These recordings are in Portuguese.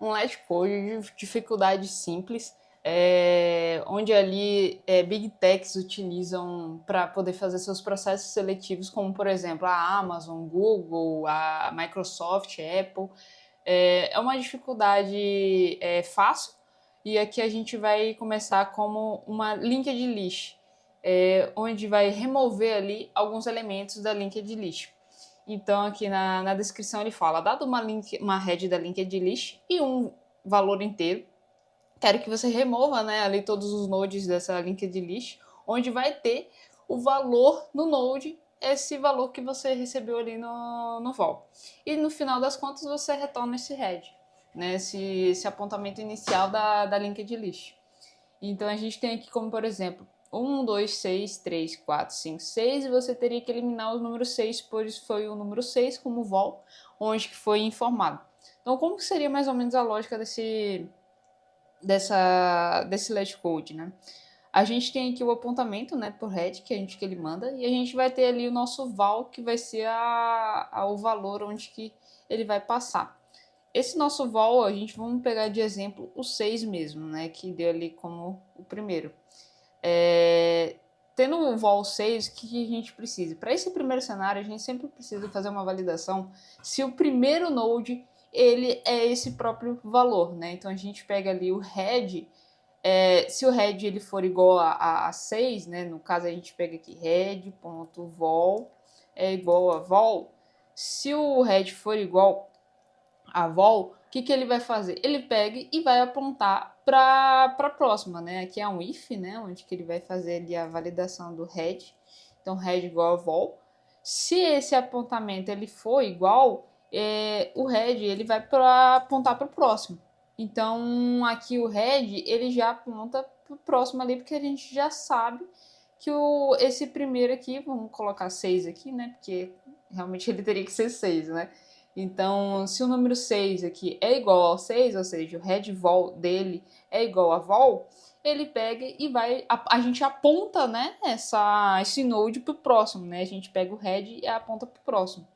um LetCode de dificuldade simples, onde ali Big Techs utilizam para poder fazer seus processos seletivos, como por exemplo a Amazon, Google, a Microsoft, a Apple. É uma dificuldade fácil, e aqui a gente vai começar como uma linked list, onde vai remover ali alguns elementos da linked list. Então aqui na descrição ele fala, dado uma head da linked list e um valor inteiro, quero que você remova, né, ali todos os nodes dessa linked list, onde vai ter o valor no node, esse valor que você recebeu ali no vol. E no final das contas você retorna esse head, né, esse apontamento inicial da linked list. Então a gente tem aqui como, por exemplo, 1, 2, 6, 3, 4, 5, 6, e você teria que eliminar o número 6, pois foi o número 6 como vol, onde que foi informado. Então como que seria mais ou menos a lógica desse LetCode, né? A gente tem aqui o apontamento, né, por head, que ele manda, e a gente vai ter ali o nosso val, que vai ser o valor onde que ele vai passar. Esse nosso val, a gente vamos pegar de exemplo o 6 mesmo, né, que deu ali como o primeiro. Tendo o vol 6, o que a gente precisa? Para esse primeiro cenário, a gente sempre precisa fazer uma validação se o primeiro node ele é esse próprio valor, né? Então a gente pega ali o head, se o head ele for igual a 6, né? No caso a gente pega aqui head.vol é igual a vol. Se o head for igual a vol, o que ele vai fazer? Ele pega e vai apontar para a próxima, né? Aqui é um if, né? Onde que ele vai fazer ali a validação do head. Então, head igual a vol. Se esse apontamento ele for igual, o head ele vai apontar para o próximo. Então, aqui o head ele já aponta para o próximo ali, porque a gente já sabe que esse primeiro aqui, vamos colocar 6 aqui, né? Porque realmente ele teria que ser 6, né? Então, se o número 6 aqui é igual ao 6, ou seja, o head vol dele é igual a vol, ele pega e vai. A gente aponta, né, esse node para o próximo, né? A gente pega o head e aponta para o próximo.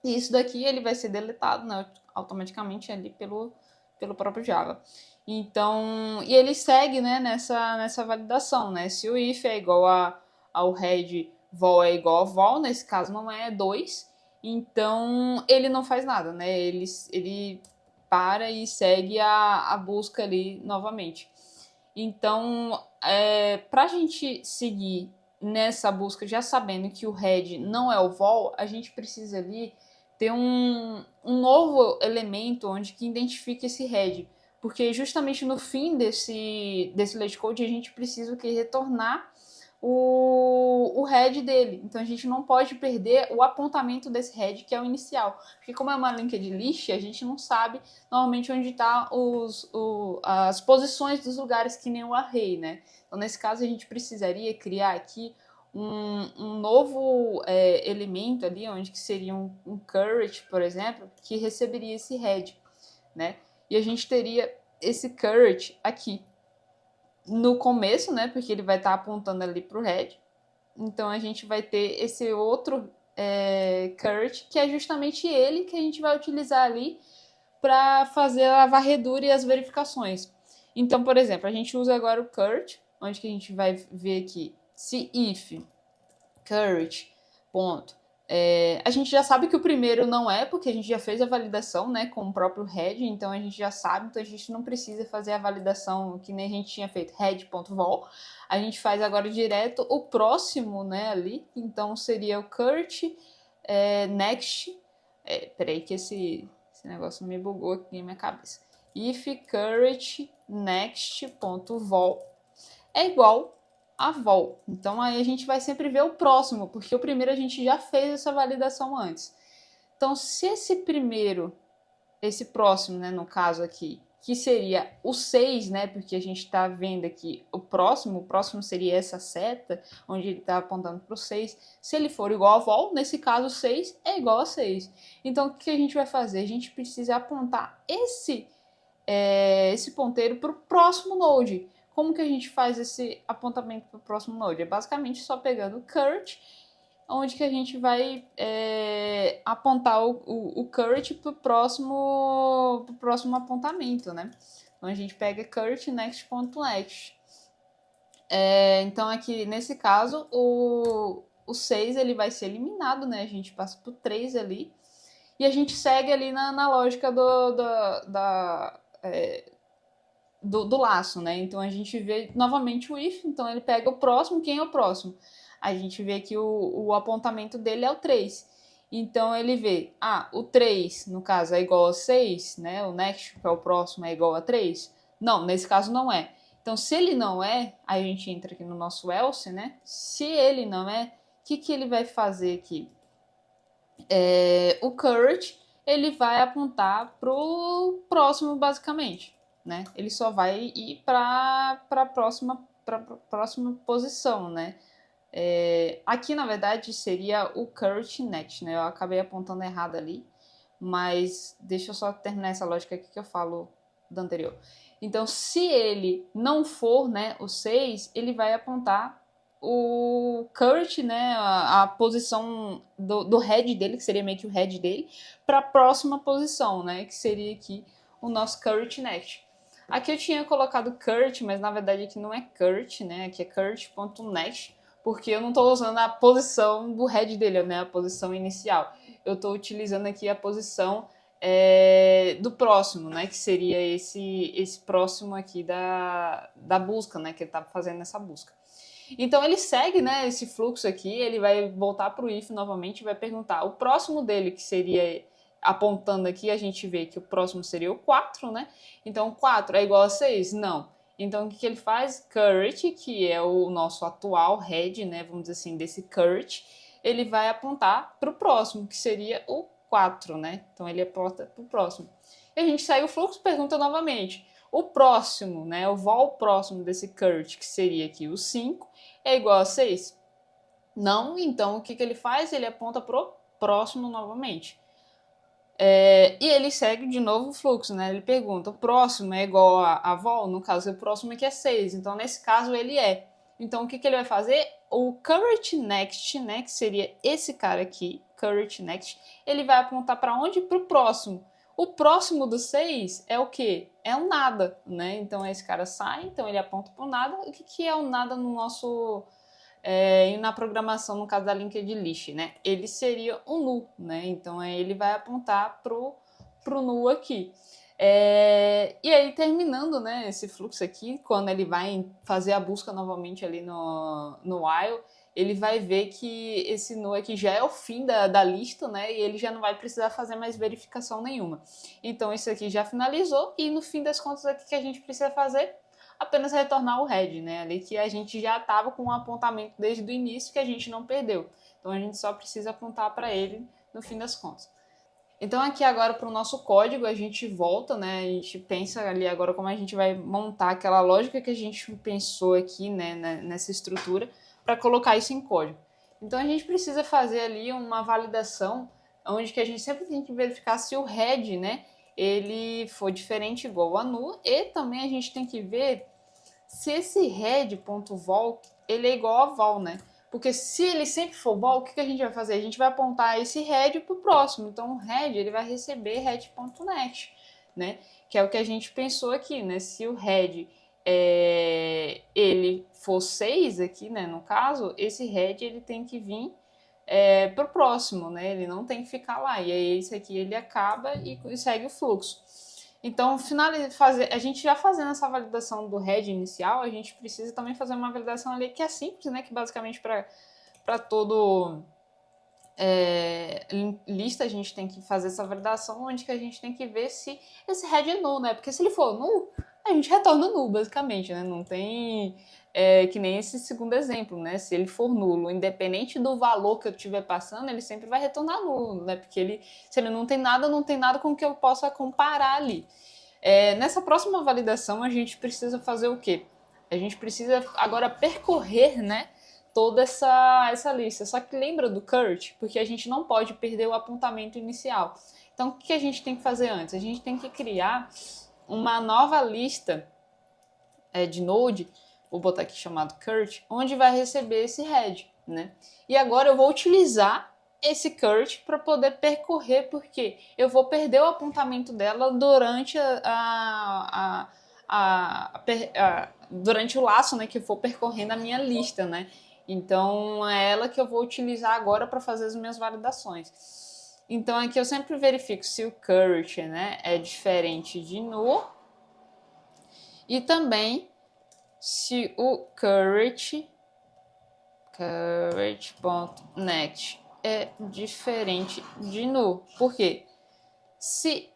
E isso daqui ele vai ser deletado, né, automaticamente ali pelo próprio Java. Então, e ele segue, né, nessa validação, né? Se o if é igual ao head vol é igual a vol, nesse caso não é 2, então ele não faz nada, né? Ele para e segue a busca ali novamente. Então, para a gente seguir nessa busca, já sabendo que o head não é o vol, a gente precisa ali ter um novo elemento onde que identifique esse head. Porque justamente no fim desse LetCode a gente precisa retornar o head dele. Então a gente não pode perder o apontamento desse head, que é o inicial. Porque como é uma linked list, a gente não sabe normalmente onde está as posições dos lugares, que nem o array, né? Então nesse caso a gente precisaria criar aqui um novo elemento ali, onde que seria um current, por exemplo, que receberia esse head, né? E a gente teria esse current aqui no começo, né? Porque ele vai estar apontando ali para o head. Então a gente vai ter esse outro current, que é justamente ele que a gente vai utilizar ali para fazer a varredura e as verificações. Então, por exemplo, a gente usa agora o current, onde que a gente vai ver aqui se if current ponto. A gente já sabe que o primeiro não é, porque a gente já fez a validação, né, com o próprio head, então a gente já sabe, então a gente não precisa fazer a validação que nem a gente tinha feito, head.vol. A gente faz agora direto o próximo, né, ali, então seria o current next. Peraí que esse negócio me bugou aqui na minha cabeça. If current next.vol é igual a vol. Então aí a gente vai sempre ver o próximo, porque o primeiro a gente já fez essa validação antes. Então, se esse próximo, né, no caso aqui, que seria o 6, né, porque a gente está vendo aqui o próximo seria essa seta, onde ele está apontando para o 6. Se ele for igual a vol, nesse caso 6 é igual a 6. Então, o que a gente vai fazer? A gente precisa apontar esse ponteiro para o próximo node. Como que a gente faz esse apontamento para o próximo node? É basicamente só pegando o current onde que a gente vai apontar o Kurt para o próximo apontamento, né? Então a gente pega Kurt next.next. Então aqui nesse caso o 6 ele vai ser eliminado, né? A gente passa pro 3 ali e a gente segue ali na lógica do laço, né? Então a gente vê novamente o if, então ele pega o próximo, quem é o próximo? A gente vê que o apontamento dele é o 3. Então ele vê, o 3, no caso, é igual a 6, né? O next, que é o próximo, é igual a 3. Não, nesse caso não é. Então, se ele não é, aí a gente entra aqui no nosso else, né? Se ele não é, o que ele vai fazer aqui? O Kurt, ele vai apontar pro próximo, basicamente, né? Ele só vai ir para a próxima posição, né? Aqui, na verdade, seria o Kurt next, né? Eu acabei apontando errado ali, mas deixa eu só terminar essa lógica aqui que eu falo do anterior. Então, se ele não for, né, o 6, ele vai apontar o Kurt, né, a posição do head dele, que seria meio que o head dele, para a próxima posição, né, que seria aqui o nosso Kurt next. Aqui eu tinha colocado Kurt, mas na verdade aqui não é Kurt, né, aqui é Kurt.next, porque eu não estou usando a posição do head dele, né, a posição inicial. Eu estou utilizando aqui a posição do próximo, né, que seria esse próximo aqui da busca, né, que ele está fazendo essa busca. Então ele segue, né, esse fluxo aqui, ele vai voltar para o if novamente e vai perguntar o próximo dele, que seria, apontando aqui, a gente vê que o próximo seria o 4, né? Então 4 é igual a 6? Não. Então o que ele faz? Kurt, que é o nosso atual head, né, vamos dizer assim, desse Kurt, ele vai apontar para o próximo, que seria o 4, né? Então ele aponta para o próximo. E a gente segue o fluxo, pergunta novamente. O próximo, né, o vol próximo desse Kurt, que seria aqui o 5, é igual a 6? Não, então o que ele faz? Ele aponta pro próximo novamente. E ele segue de novo o fluxo, né? Ele pergunta, o próximo é igual a vol? No caso, o próximo aqui é 6, então nesse caso ele é. Então o que ele vai fazer? O current next, né, que seria esse cara aqui, current next, ele vai apontar para onde? Para o próximo. O próximo do 6 é o quê? É o nada, né? Então esse cara sai, então ele aponta para o nada. O que é o nada no nosso... na programação, no caso da linked list, né? Ele seria um null, né? Então ele vai apontar pro null aqui. E aí, terminando, né, esse fluxo aqui, quando ele vai fazer a busca novamente ali no while, ele vai ver que esse null aqui já é o fim da lista, né, e ele já não vai precisar fazer mais verificação nenhuma. Então, isso aqui já finalizou, e no fim das contas, aqui que a gente precisa fazer apenas retornar o head, né, ali que a gente já estava com um apontamento desde o início que a gente não perdeu. Então, a gente só precisa apontar para ele no fim das contas. Então aqui agora para o nosso código a gente volta, né? A gente pensa ali agora como a gente vai montar aquela lógica que a gente pensou aqui, né, nessa estrutura, para colocar isso em código. Então a gente precisa fazer ali uma validação, onde que a gente sempre tem que verificar se o head, né, ele for diferente igual a null, e também a gente tem que ver se esse head.vol ele é igual a vol, né? Porque se ele sempre for vol, o que a gente vai fazer? A gente vai apontar esse head para o próximo. Então, o head ele vai receber head.next, né? Que é o que a gente pensou aqui, né? Se o head ele for 6 aqui, né? No caso, esse head ele tem que vir para o próximo, né? Ele não tem que ficar lá. E aí, esse aqui ele acaba e segue o fluxo. Então, a gente já fazendo essa validação do head inicial, a gente precisa também fazer uma validação ali que é simples, né? Que basicamente para todo lista a gente tem que fazer essa validação, onde que a gente tem que ver se esse head é null, né? Porque se ele for null, a gente retorna null, basicamente, né? Não tem... que nem esse segundo exemplo, né? Se ele for nulo, independente do valor que eu estiver passando, ele sempre vai retornar nulo, né? Porque se ele não tem nada com que eu possa comparar ali. Nessa próxima validação, a gente precisa fazer o quê? A gente precisa agora percorrer, né, toda essa lista. Só que lembra do Kurt? Porque a gente não pode perder o apontamento inicial. Então, o que a gente tem que fazer antes? A gente tem que criar uma nova lista de node, vou botar aqui chamado Kurt, onde vai receber esse head, né? E agora eu vou utilizar esse current para poder percorrer, porque eu vou perder o apontamento dela durante durante o laço, né, que eu for percorrendo a minha lista, né? Então é ela que eu vou utilizar agora para fazer as minhas validações. Então aqui eu sempre verifico se o current, né, é diferente de null e também se o current.next é diferente de null. Por quê? Se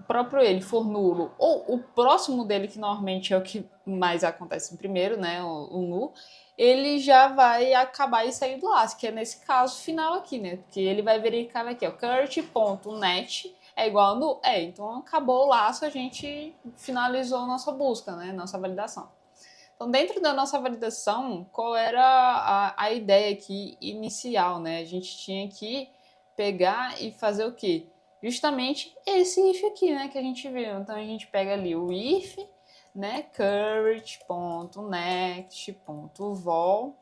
o próprio ele for nulo, ou o próximo dele, que normalmente é o que mais acontece primeiro, né, o null, ele já vai acabar e sair do laço, que é nesse caso final aqui, né, porque ele vai verificar aqui, ó, current.net é igual a null, então acabou o laço, a gente finalizou a nossa busca, né, nossa validação. Então, dentro da nossa validação, qual era a ideia aqui inicial, né? A gente tinha que pegar e fazer o quê? Justamente esse if aqui, né, que a gente viu. Então, a gente pega ali o if, né, current.next.vol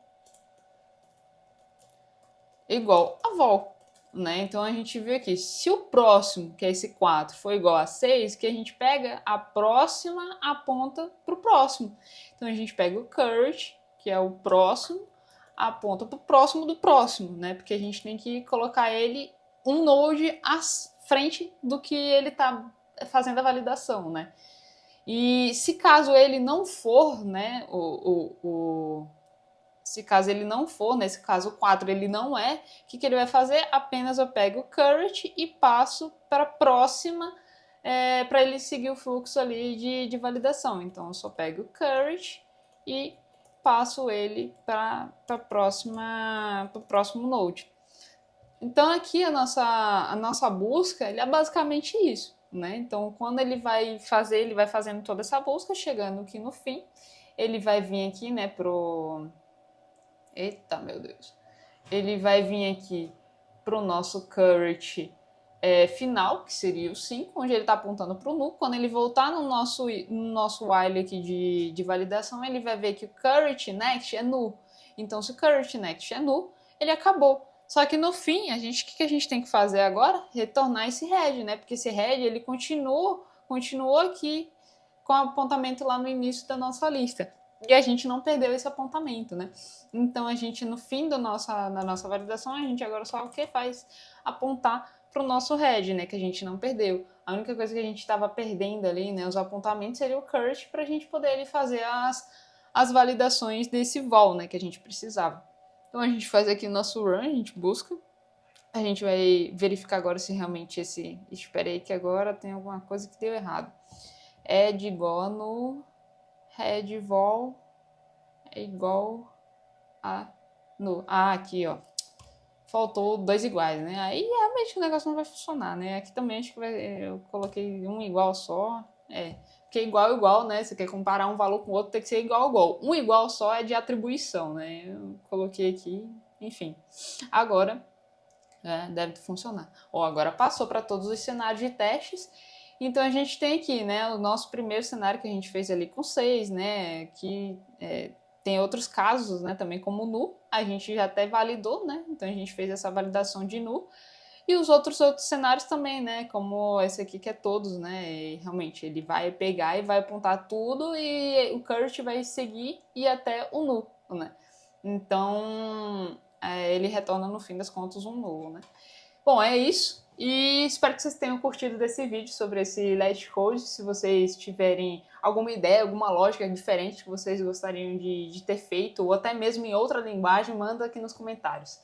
igual a vol. Né? Então a gente viu aqui, se o próximo, que é esse 4, for igual a 6, que a gente pega a próxima aponta para o próximo. Então a gente pega o current, que é o próximo, aponta para o próximo do próximo, né? Porque a gente tem que colocar ele um node à frente do que ele está fazendo a validação, né? E se caso ele não for, né, se caso ele não for, nesse caso o 4 ele não é, o que ele vai fazer? Apenas eu pego o current e passo para a próxima, para ele seguir o fluxo ali de validação. Então eu só pego o current e passo ele para o próximo node. Então aqui a nossa busca ele é basicamente isso, né? Então quando ele vai fazendo toda essa busca, chegando aqui no fim, ele vai vir aqui, né, Eita, meu Deus. Ele vai vir aqui para o nosso current final, que seria o 5, onde ele está apontando para o null. Quando ele voltar no nosso while aqui de validação, ele vai ver que o current next é null. Então, se o current next é null, ele acabou. Só que no fim, o que a gente tem que fazer agora? Retornar esse head, né? Porque esse head, ele continuou aqui com o apontamento lá no início da nossa lista. E a gente não perdeu esse apontamento, né? Então, a gente, no fim da nossa validação, a gente agora só o que faz? Apontar para o nosso head, né? Que a gente não perdeu. A única coisa que a gente estava perdendo ali, né? Os apontamentos, seria o current para a gente poder ali, fazer as validações desse vol, né? Que a gente precisava. Então, a gente faz aqui o nosso run, a gente busca. A gente vai verificar agora se realmente esse... Espera aí que agora tem alguma coisa que deu errado. Add igual no... Head vol é igual a no... Ah, aqui, ó. Faltou 2 iguais, né? Aí realmente o negócio não vai funcionar, né? Aqui também acho que eu coloquei um igual só. Porque igual, né? Você quer comparar um valor com o outro, tem que ser igual. Um igual só é de atribuição, né? Eu coloquei aqui, enfim. Agora, deve funcionar. Agora passou para todos os cenários de testes. Então a gente tem aqui, né, o nosso primeiro cenário que a gente fez ali com 6, né, que tem outros casos, né, também como null, a gente já até validou, né, então a gente fez essa validação de null, e os outros cenários também, né, como esse aqui que é todos, né, e realmente ele vai pegar e vai apontar tudo e o current vai seguir e até o null, né, então ele retorna no fim das contas um null, né. Bom, é isso. E espero que vocês tenham curtido desse vídeo sobre esse Last Code. Se vocês tiverem alguma ideia, alguma lógica diferente que vocês gostariam de ter feito, ou até mesmo em outra linguagem, manda aqui nos comentários.